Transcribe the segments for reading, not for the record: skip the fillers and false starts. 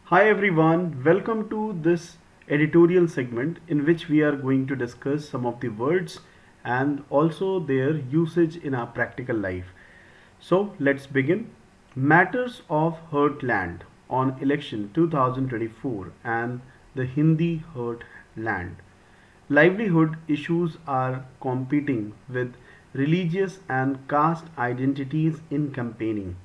Hi everyone, welcome to this editorial segment in which we are going to discuss some of the words and also their usage in our practical life. So let's begin. Matters of Heartland on election 2024 and the Hindi Heartland. Livelihood issues are competing with religious and caste identities in campaigning.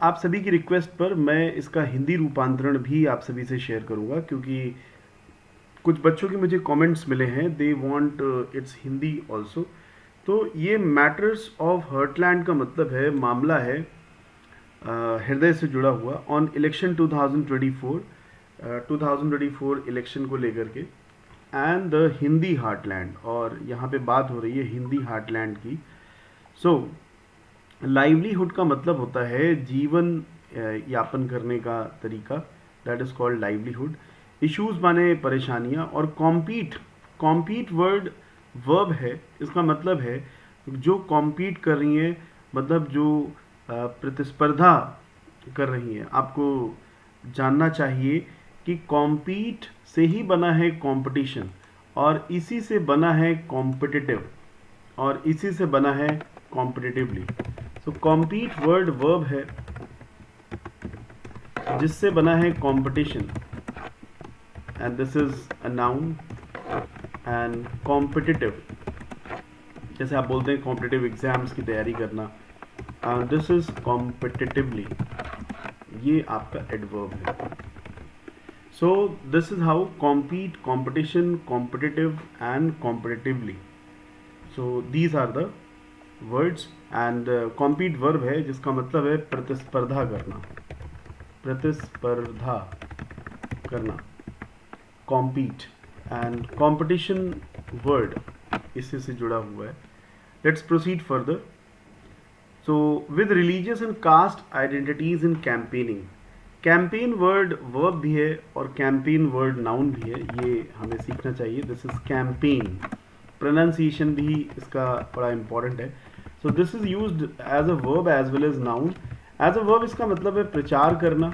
आप सभी की request पर मैं इसका हिंदी रूपांतरण भी आप सभी से शेयर करूंगा क्योंकि कुछ बच्चों के मुझे कमेंट्स मिले हैं they want it's Hindi also. तो ये मैटर्स ऑफ हर्टलैंड का मतलब है मामला है हृदय से जुड़ा हुआ ऑन इलेक्शन 2024 2024 इलेक्शन को लेकर के एंड द हिंदी हार्टलैंड और यहाँ पे बात हो रही है हिंदी हार्टलैंड की। सो लाइवलीहुड का मतलब होता है जीवन यापन करने का तरीका, that is called livelihood. Issues माने परेशानियां और कॉम्पीट, कॉम्पीट वर्ड वर्ब है, इसका मतलब है जो कॉम्पीट कर रही हैं, मतलब जो प्रतिस्पर्धा कर रही हैं। आपको जानना चाहिए कि कॉम्पीट से ही बना है कंपटीशन और इसी से बना है कॉम्पिटिटिव और इसी से बना है कॉम्पिटिटिवली। तो कॉम्पीट वर्ड वर्ब है जिससे बना है competition and this is a noun and competitive, जैसे आप बोलते हैं कॉम्पिटिटिव एग्जाम्स की तैयारी करना, दिस इज कॉम्पिटिटिवली, ये आपका एडवर्ब है। So this is how compete, competition, competitive and competitively. So these are the words and compete verb है जिसका मतलब है प्रतिस्पर्धा करना, प्रतिस्पर्धा करना, कॉम्पीट। एंड कॉम्पिटिशन वर्ड इससे से जुड़ा हुआ है। Let's proceed further. So with religious and caste identities in campaigning, campaign word verb भी है और कैंपेन वर्ड नाउन भी है, ये हमें सीखना चाहिए। दिस इज कैंपेन, प्रोनाउंसिएशन भी इसका बड़ा इंपॉर्टेंट है। So this is used as a verb as well as noun. As a verb इसका मतलब है प्रचार करना,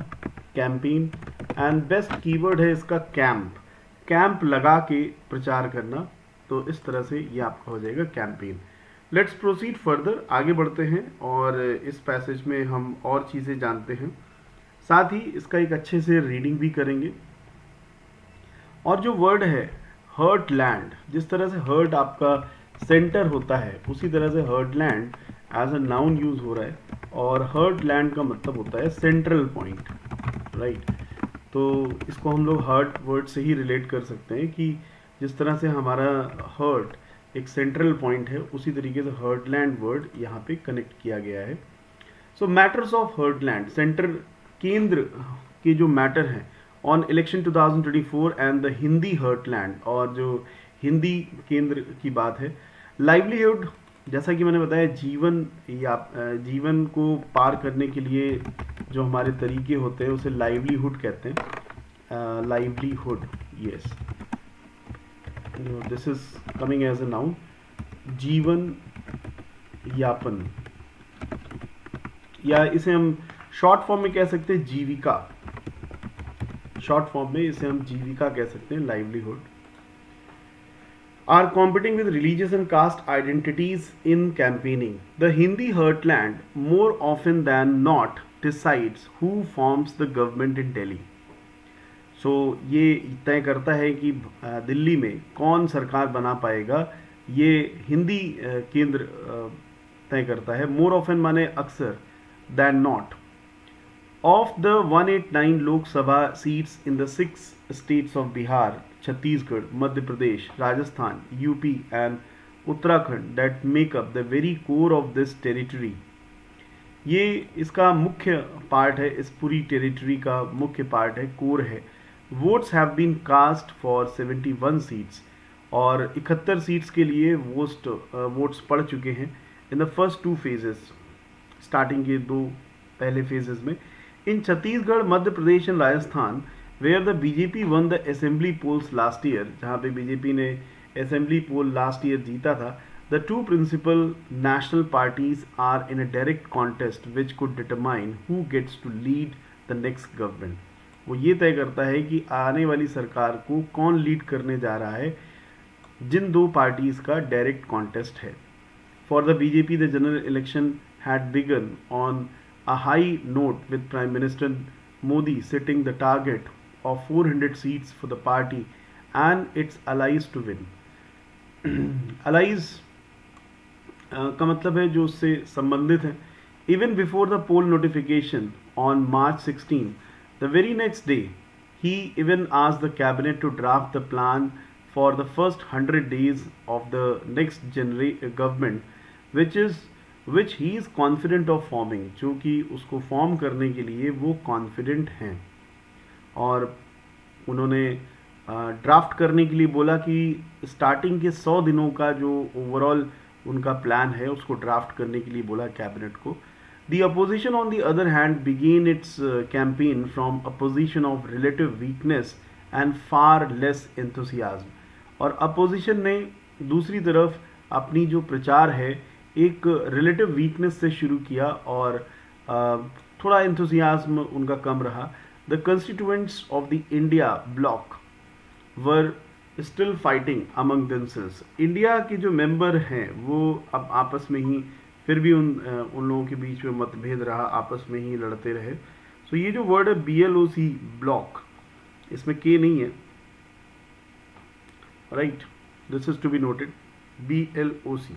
कैंपेन, एंड बेस्ट कीवर्ड है इसका कैंप, कैंप लगा के प्रचार करना। तो इस तरह से ये आपका हो जाएगा कैंपेन। लेट्स प्रोसीड फर्दर, आगे बढ़ते हैं और इस पैसेज में हम और चीज़ें जानते हैं, साथ ही इसका एक अच्छे से रीडिंग भी करेंगे। और जो वर्ड है हर्ट लैंड, जिस तरह से हर्ट आपका सेंटर होता है उसी तरह से heartland as a noun use हो रहा है और हर्ट लैंड का मतलब होता है सेंट्रल पॉइंट, राइट। तो इसको हम लोग हर्ट वर्ड से ही रिलेट कर सकते हैं कि जिस तरह से हमारा हर्ट एक सेंट्रल पॉइंट है उसी तरीके से हर्टलैंड वर्ड यहाँ पे कनेक्ट किया गया है। सो मैटर्स ऑफ हर्टलैंड, सेंटर, केंद्र के जो मैटर हैं on election 2024 and the Hindi heartland, और जो हिंदी केंद्र की बात है। लाइवलीहुड, जैसा कि मैंने बताया, जीवन या जीवन को पार करने के लिए जो हमारे तरीके होते हैं उसे लाइवलीहुड कहते हैं। Livelihood, yes, this is coming as a noun, जीवन यापन, या इसे हम शॉर्ट फॉर्म में कह सकते हैं जीविका, शॉर्ट फॉर्म में इसे हम जीविका कह सकते हैं, livelihood. Are competing with religious and caste identities in campaigning. The Hindi heartland more often than not decides who forms the government in Delhi. So ये तय करता है कि दिल्ली में कौन सरकार बना पाएगा, ये हिंदी केंद्र तय करता है। मोर ऑफन माने अक्सर, than not. Of the 189 Lok Sabha seats in the 6 states of Bihar, Chhattisgarh, Madhya Pradesh, Rajasthan, UP and Uttarakhand that make up the very core of this territory, ये इसका मुख्य पार्ट है, इस पूरी territory का मुख्य पार्ट है, core है। Votes have been cast for 71 seats, और 71 सीट्स के लिए वोट्स पड़ चुके हैं in the first 2 phases, starting के 2 पहले फेजेस में। In Chhattisgarh, Madhya Pradesh and Rajasthan where the BJP won the assembly polls last year, जहाँ पे बीजेपी ने असेंबली पोल लास्ट ईयर जीता था। The two principal national parties are in a direct contest which could determine who gets to lead the next government. वो ये तय करता है कि आने वाली सरकार को कौन लीड करने जा रहा है, जिन दो पार्टीज का डायरेक्ट कॉन्टेस्ट है. For the BJP the general election had begun on a high note with Prime Minister Modi setting the target of 400 seats for the party and its allies to win. allies का मतलब है जो उससे संबंधित है. Even before the poll notification on March 16, the very next day, he even asked the cabinet to draft the plan for the first 100 days of the next government, which he is confident of forming, जो कि उसको form करने के लिए वो confident हैं. और उन्होंने ड्राफ्ट करने के लिए बोला कि स्टार्टिंग के 100 दिनों का जो ओवरऑल उनका प्लान है उसको ड्राफ्ट करने के लिए बोला कैबिनेट को. The opposition on the other hand began its campaign from a position of relative weakness and far less enthusiasm. और अपोजिशन ने दूसरी तरफ अपनी जो प्रचार है एक रिलेटिव वीकनेस से शुरू किया और थोड़ा एंथुसियाज्म उनका कम रहा. The constituents of the India block were still fighting among themselves. India के जो मेंबर हैं वो अब आपस में ही फिर भी उन लोगों के बीच में मतभेद रहा, आपस में ही लड़ते रहे. सो ये जो वर्ड है BLOC ब्लॉक, इसमें के नहीं है, right, this is to be noted, BLOC.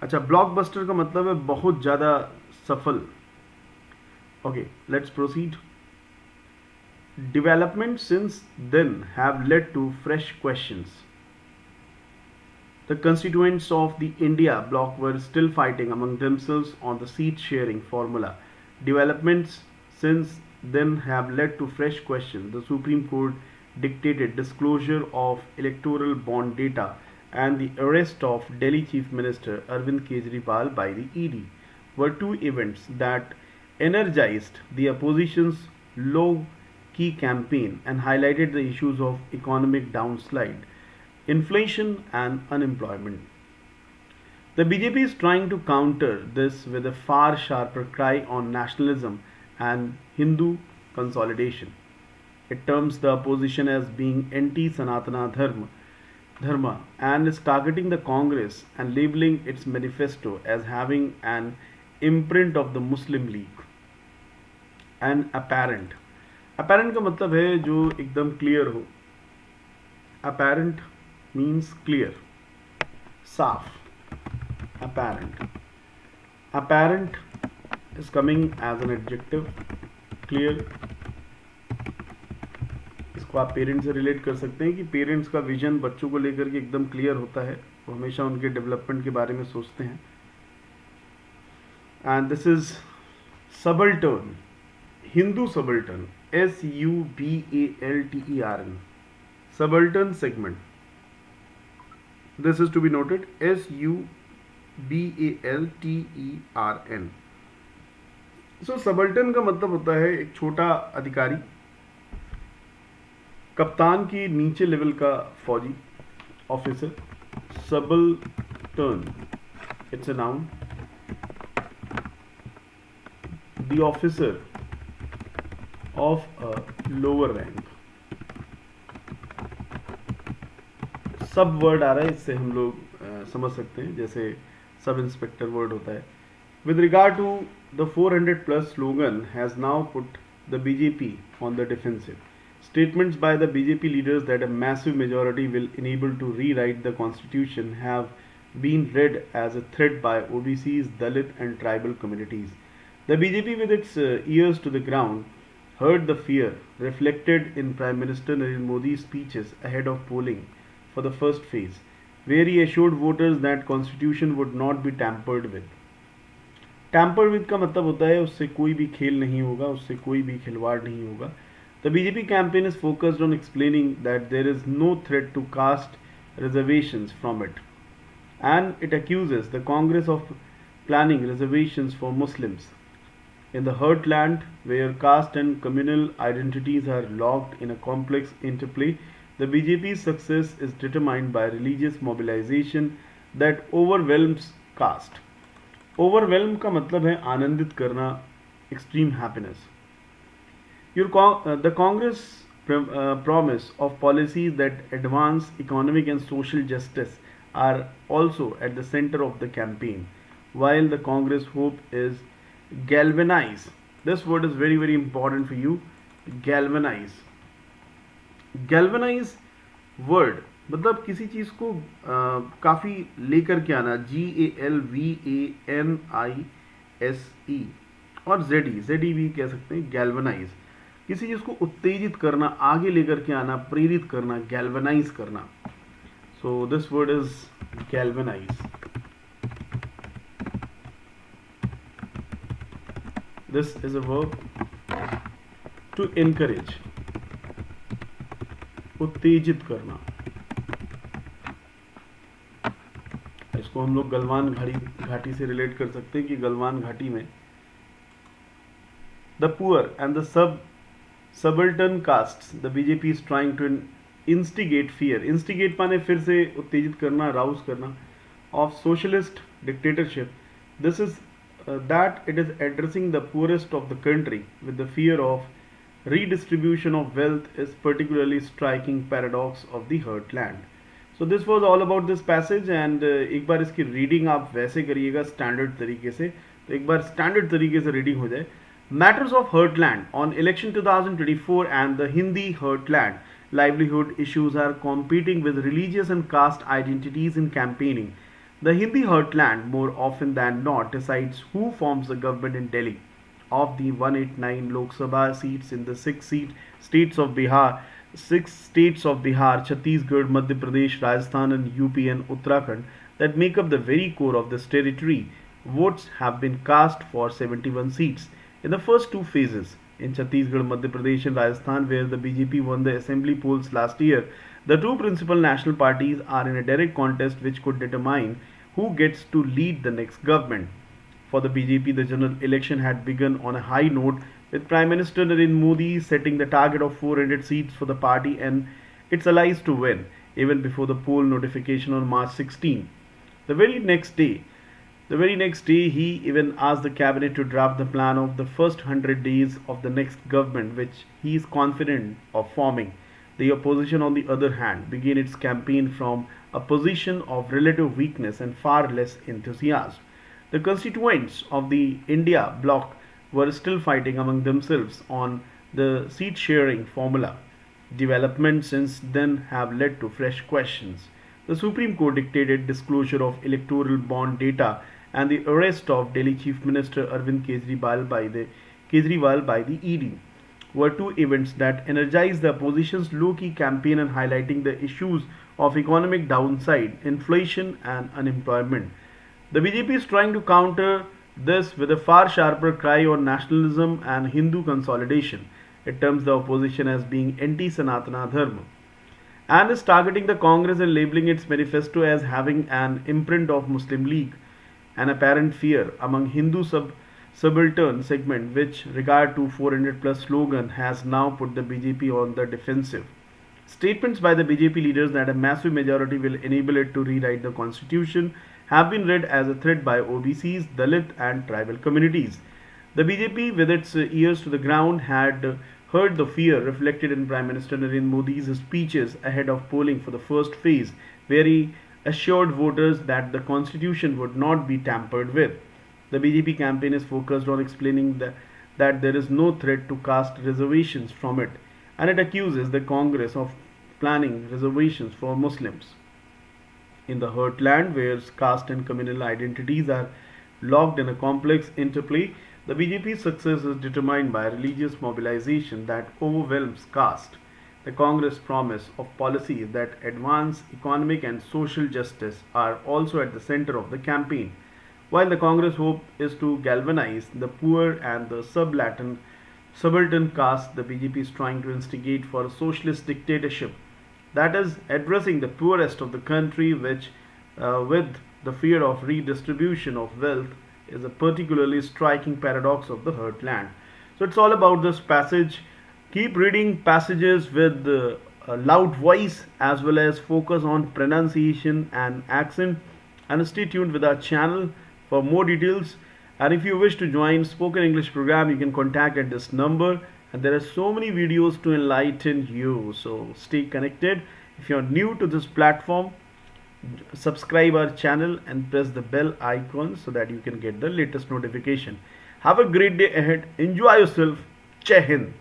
अच्छा, ब्लॉकबस्टर का मतलब है बहुत ज़्यादा सफल. Okay, let's proceed. Developments since then have led to fresh questions. The constituents of the India bloc were still fighting among themselves on the seat sharing formula. Developments since then have led to fresh questions. The Supreme Court dictated disclosure of electoral bond data and the arrest of Delhi Chief Minister Arvind Kejriwal by the ED were two events that energized the opposition's low key campaign and highlighted the issues of economic downslide, inflation and unemployment. The BJP is trying to counter this with a far sharper cry on nationalism and Hindu consolidation. It terms the opposition as being anti-Sanatana Dharma and is targeting the Congress and labeling its manifesto as having an imprint of the Muslim League. An apparent का मतलब है जो एकदम clear हो. apparent means clear, साफ. apparent is coming as an adjective. clear, इसको आप parents से रिलेट कर सकते हैं कि पेरेंट्स का विजन बच्चों को लेकर के एकदम क्लियर होता है, वो हमेशा उनके डेवलपमेंट के बारे में सोचते हैं. And this is subaltern, Hindu subaltern, SUBALTERN, subaltern segment. This is to be noted, SUBALTERN. So subaltern का मतलब होता है एक छोटा अधिकारी, कप्तान की नीचे लेवल का फौजी officer. Subaltern, it's a noun. The officer of a lower rank. सब वर्ड आ रहा है, इससे हम लोग समझ सकते हैं, जैसे सब इंस्पेक्टर वर्ड होता है. With regard to the 400 plus slogan has now put the BJP on the defensive. Statements by the BJP leaders that a massive majority will enable to rewrite the constitution have been read as a threat by OBCs, Dalit and tribal communities. The BJP with its ears to the ground heard the fear reflected in Prime Minister Narendra Modi's speeches ahead of polling for the first phase, where he assured voters that constitution would not be tampered with. Tamper with का मतलब होता है उससे कोई भी खेल नहीं होगा, उससे कोई भी खिलवाड़ नहीं होगा. The BJP campaign is focused on explaining that there is no threat to caste reservations from it, and it accuses the Congress of planning reservations for Muslims. In the heartland, where caste and communal identities are locked in a complex interplay, the BJP's success is determined by religious mobilization that overwhelms caste. Overwhelm का मतलब है आनंदित करना, extreme happiness. The Congress promise of policies that advance economic and social justice are also at the center of the campaign, while the Congress hope is galvanize. This word is very very important for you. Galvanize. Galvanise word मतलब किसी चीज को काफी लेकर के आना, GALVANISE, और Z ई भी कह सकते हैं, गैल्वेनाइज। किसी चीज को उत्तेजित करना, आगे लेकर के आना, प्रेरित करना, गैल्वेनाइज करना। So this word is galvanise. This is a verb to encourage, उत्तेजित करना। इसको हम लोग गलवान घाटी से रिलेट कर सकते हैं कि गलवान घाटी में the poor and the subaltern castes the BJP is trying to instigate fear. Instigate माने फिर से उत्तेजित करना, राउज करना, of socialist dictatorship. This is that it is addressing the poorest of the country with the fear of redistribution of wealth is particularly striking paradox of the heartland. So this was all about this passage and एक बार इसकी reading आप वैसे करिएगा standard तरीके से, तो एक बार standard तरीके से रीडिंग हो जाए। Matters of heartland on election 2024 and the Hindi heartland livelihood issues are competing with religious and caste identities in campaigning. The Hindi heartland more often than not decides who forms the government in Delhi. Of the 189 Lok Sabha seats in the states of Bihar, Chhattisgarh, Madhya Pradesh, Rajasthan, and UP and Uttarakhand that make up the very core of this territory, votes have been cast for 71 seats. In the first two phases, in Chhattisgarh, Madhya Pradesh, and Rajasthan, where the BJP won the assembly polls last year, the two principal national parties are in a direct contest which could determine who gets to lead the next government. For the BJP, the general election had begun on a high note, with Prime Minister Narendra Modi setting the target of 400 seats for the party and its allies to win, even before the poll notification on March 16. The very next day, he even asked the cabinet to draft the plan of the first 100 days of the next government, which he is confident of forming. The opposition, on the other hand, began its campaign from a position of relative weakness and far less enthusiasm. The constituents of the India bloc were still fighting among themselves on the seat sharing formula. Developments since then have led to fresh questions. The Supreme Court dictated disclosure of electoral bond data and the arrest of Delhi Chief Minister Arvind Kejriwal by the ED were two events that energized the opposition's low-key campaign and highlighting the issues of economic downside, inflation and unemployment. The BJP is trying to counter this with a far sharper cry on nationalism and Hindu consolidation. It terms the opposition as being anti-Sanatana Dharma and is targeting the Congress and labeling its manifesto as having an imprint of Muslim League. An apparent fear among Hindu subaltern segment which regard to 400 plus slogan has now put the BJP on the defensive. Statements by the BJP leaders that a massive majority will enable it to rewrite the constitution have been read as a threat by OBCs, Dalit and tribal communities. The BJP, with its ears to the ground, had heard the fear reflected in Prime Minister Narendra Modi's speeches ahead of polling for the first phase, where he assured voters that the constitution would not be tampered with. The BJP campaign is focused on explaining that there is no threat to caste reservations from it, and it accuses the Congress of planning reservations for Muslims. In the heartland, where caste and communal identities are locked in a complex interplay, the BJP's success is determined by religious mobilization that overwhelms caste. The Congress promise of policies that advance economic and social justice are also at the center of the campaign. While the Congress hope is to galvanize the poor and the subaltern caste, the BJP is trying to instigate for a socialist dictatorship that is addressing the poorest of the country, which, with the fear of redistribution of wealth, is a particularly striking paradox of the heartland. So it's all about this passage. Keep reading passages with a loud voice as well as focus on pronunciation and accent, and stay tuned with our channel for more details. And if you wish to join spoken English program, you can contact at this number and there are so many videos to enlighten you. So stay connected. If you're new to this platform, subscribe our channel and press the bell icon so that you can get the latest notification. Have a great day ahead. Enjoy yourself. Jai Hind.